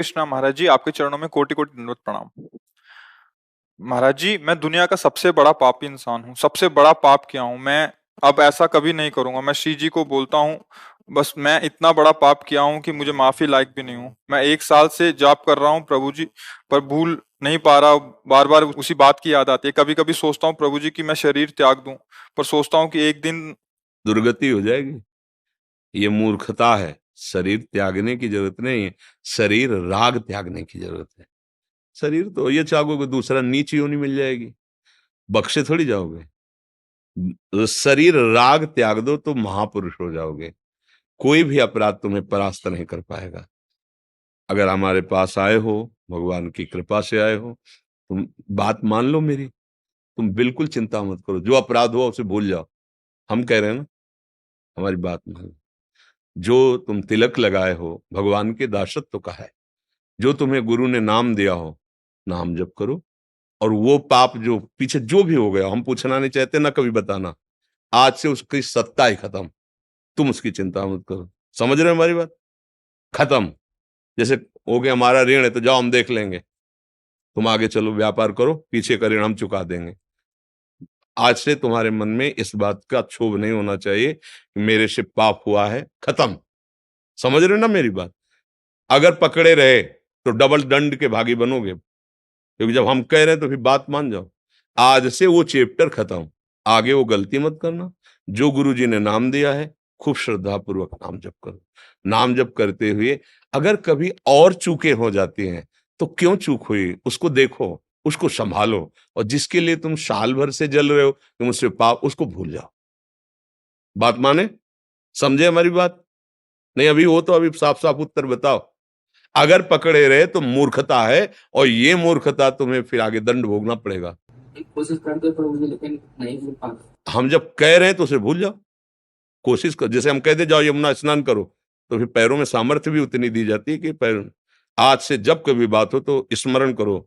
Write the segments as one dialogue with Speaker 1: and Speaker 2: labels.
Speaker 1: कृष्णा महाराज जी, आपके चरणों में कोटि-कोटि दंडवत प्रणाम। महाराज जी, मैं दुनिया का सबसे बड़ा पापी इंसान हूँ, सबसे बड़ा पाप किया हूँ मैं। अब ऐसा कभी नहीं करूंगा। मैं श्री जी को बोलता हूँ, बस मैं इतना बड़ा पाप किया हूँ कि मुझे माफी लायक भी नहीं हूँ। मैं 1 साल से जाप कर रहा हूँ प्रभु जी, पर भूल नहीं पा रहा। बार बार उसी बात की याद आती है। कभी कभी सोचता हूँ प्रभु जी कि मैं शरीर त्याग दूं, पर सोचता हूँ कि एक दिन
Speaker 2: दुर्गति हो जाएगी। ये मूर्खता है। शरीर त्यागने की जरूरत नहीं है, शरीर राग त्यागने की जरूरत है। शरीर तो ये चाहोगे दूसरा नीच योनि मिल जाएगी, बख्शे थोड़ी जाओगे। शरीर राग त्याग दो तो महापुरुष हो जाओगे। कोई भी अपराध तुम्हें परास्त नहीं कर पाएगा। अगर हमारे पास आए हो, भगवान की कृपा से आए हो, तुम बात मान लो मेरी। तुम बिल्कुल चिंता मत करो, जो अपराध हुआ उसे भूल जाओ। हम कह रहे हैं ना, हमारी बात मान लो। जो तुम तिलक लगाए हो, भगवान के दासत्व का है। जो तुम्हें गुरु ने नाम दिया हो, नाम जप करो। और वो पाप जो पीछे जो भी हो गया, हम पूछना नहीं चाहते ना कभी बताना। आज से उसकी सत्ता ही खत्म। तुम उसकी चिंता मत करो। समझ रहे हो हमारी बात? खत्म। जैसे हो गया हमारा ऋण है तो जाओ हम देख लेंगे, तुम आगे चलो व्यापार करो, पीछे का ऋण हम चुका देंगे। आज से तुम्हारे मन में इस बात का क्षोभ नहीं होना चाहिए कि मेरे से पाप हुआ है। खत्म। समझ रहे हो ना मेरी बात? अगर पकड़े रहे तो डबल दंड के भागी बनोगे, क्योंकि जब हम कह रहे हैं तो फिर बात मान जाओ। आज से वो चैप्टर खत्म। आगे वो गलती मत करना। जो गुरु जी ने नाम दिया है, खूब श्रद्धा पूर्वक नाम जप करो। नाम जप करते हुए अगर कभी और चूकें हो जाती हैं तो क्यों चूक हुई उसको देखो, उसको संभालो। और जिसके लिए तुम साल भर से जल रहे हो तुम उससे पाप, उसको भूल जाओ। बात माने? समझे हमारी बात? नहीं अभी हो तो अभी साफ साफ उत्तर बताओ। अगर पकड़े रहे तो मूर्खता है, और ये मूर्खता तुम्हें फिर आगे दंड भोगना पड़ेगा।
Speaker 3: कोशिश करते पर मुझे लेकिन नहीं मिल पाता।
Speaker 2: हम जब कह रहे हैं तो उसे भूल जाओ। कोशिश कर, जैसे हम कहते जाओ यमुना स्नान करो, तो फिर पैरों में सामर्थ्य भी उतनी दी जाती है कि पैर। आज से जब कभी बात हो तो स्मरण करो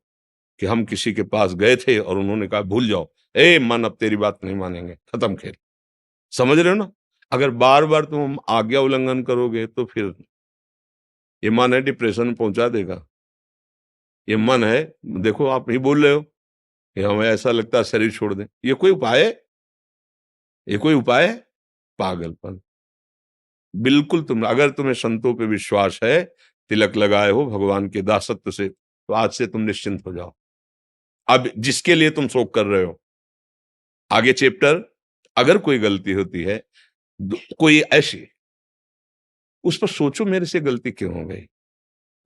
Speaker 2: कि हम किसी के पास गए थे और उन्होंने कहा भूल जाओ, ए मन अब तेरी बात नहीं मानेंगे, खत्म खेल। समझ रहे हो ना? अगर बार बार तुम आज्ञा उल्लंघन करोगे तो फिर ये मन है डिप्रेशन में पहुंचा देगा। ये मन है, देखो आप ही बोल रहे हो कि हमें ऐसा लगता है शरीर छोड़ दें। ये कोई उपाय है? ये कोई उपाय है? पागलपन। बिल्कुल तुम, अगर तुम्हें संतों पे विश्वास है, तिलक लगाए हो भगवान के दासत्व से, तो आज से तुम निश्चिंत हो जाओ। अब जिसके लिए तुम शोक कर रहे हो, आगे चैप्टर, अगर कोई गलती होती है, कोई ऐसी, उस पर सोचो मेरे से गलती क्यों हो गई।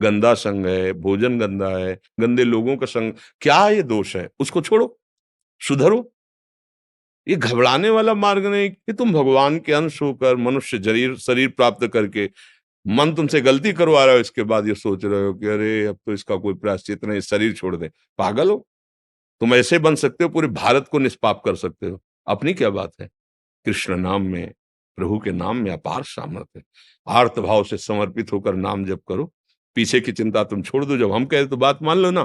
Speaker 2: गंदा संग है, भोजन गंदा है, गंदे लोगों का संग, क्या ये दोष है? उसको छोड़ो, सुधरो। ये घबराने वाला मार्ग नहीं कि तुम भगवान के अंश होकर मनुष्य शरीर शरीर प्राप्त करके मन तुमसे गलती करवा रहा है, इसके बाद ये सोच रहे हो कि अरे अब तो इसका कोई प्रायश्चित नहीं, शरीर छोड़ दे। पागल हो? तुम ऐसे बन सकते हो, पूरे भारत को निष्पाप कर सकते हो। अपनी क्या बात है? कृष्ण नाम में, प्रभु के नाम में अपार सामर्थ्य है। आर्त भाव से समर्पित होकर नाम जप करो। पीछे की चिंता तुम छोड़ दो। जब हम कहे तो बात मान लो ना।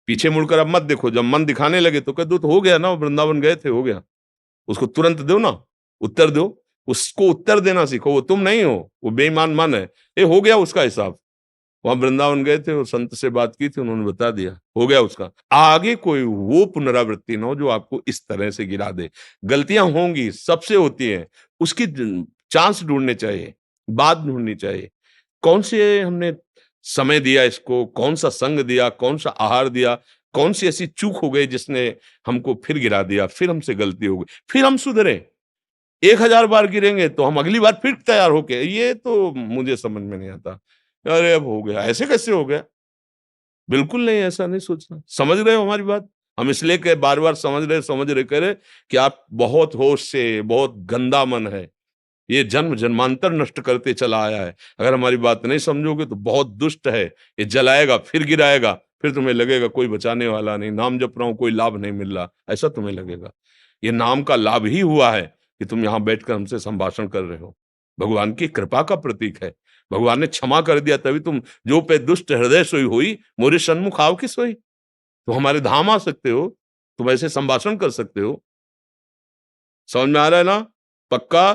Speaker 2: पीछे मुड़कर अब मत देखो। जब मन दिखाने लगे तो कह दो तो हो गया ना, वृंदावन गए थे, हो गया। उसको तुरंत दो ना, उत्तर दो। उसको उत्तर देना सीखो। वो तुम नहीं हो, वो बेईमान मन है। ये हो गया उसका हिसाब। वहां वृंदावन गए थे और संत से बात की थी, उन्होंने बता दिया, हो गया उसका। आगे कोई वो पुनरावृत्ति ना हो जो आपको इस तरह से गिरा दे। गलतियां होंगी, सबसे होती हैं। उसकी चांस ढूंढने चाहिए, बात ढूंढनी चाहिए। कौन से हमने समय दिया इसको, कौन सा संग दिया, कौन सा आहार दिया, कौन सी ऐसी चूक हो गई जिसने हमको फिर गिरा दिया, फिर हमसे गलती हो गई, फिर हम सुधरे। 1000 बार गिरेंगे तो हम अगली बार फिर तैयार होके, ये तो मुझे समझ में नहीं आता। अरे अब हो गया, ऐसे कैसे हो गया? बिल्कुल नहीं, ऐसा नहीं सोचना। समझ रहे हो हमारी बात? हम इसलिए कह बार बार समझ रहे कह रहे कि आप बहुत होश से, बहुत गंदा मन है, ये जन्म जन्मांतर नष्ट करते चला आया है। अगर हमारी बात नहीं समझोगे तो बहुत दुष्ट है। ये जलाएगा फिर गिराएगा, फिर तुम्हें लगेगा कोई बचाने वाला नहीं, नाम जप रहा हूं कोई लाभ नहीं मिल रहा, ऐसा तुम्हें लगेगा। ये नाम का लाभ ही हुआ है कि तुम यहां बैठकर हमसे संभाषण कर रहे हो। भगवान की कृपा का प्रतीक है। भगवान ने क्षमा कर दिया तभी तुम, जो पे दुष्ट हृदय सोई हुई मोरे सन्मुख आओ की सोई। तुम हमारे धाम आ सकते हो, तुम ऐसे संभाषण कर सकते हो। समझ में आ रहा है ना? पक्का?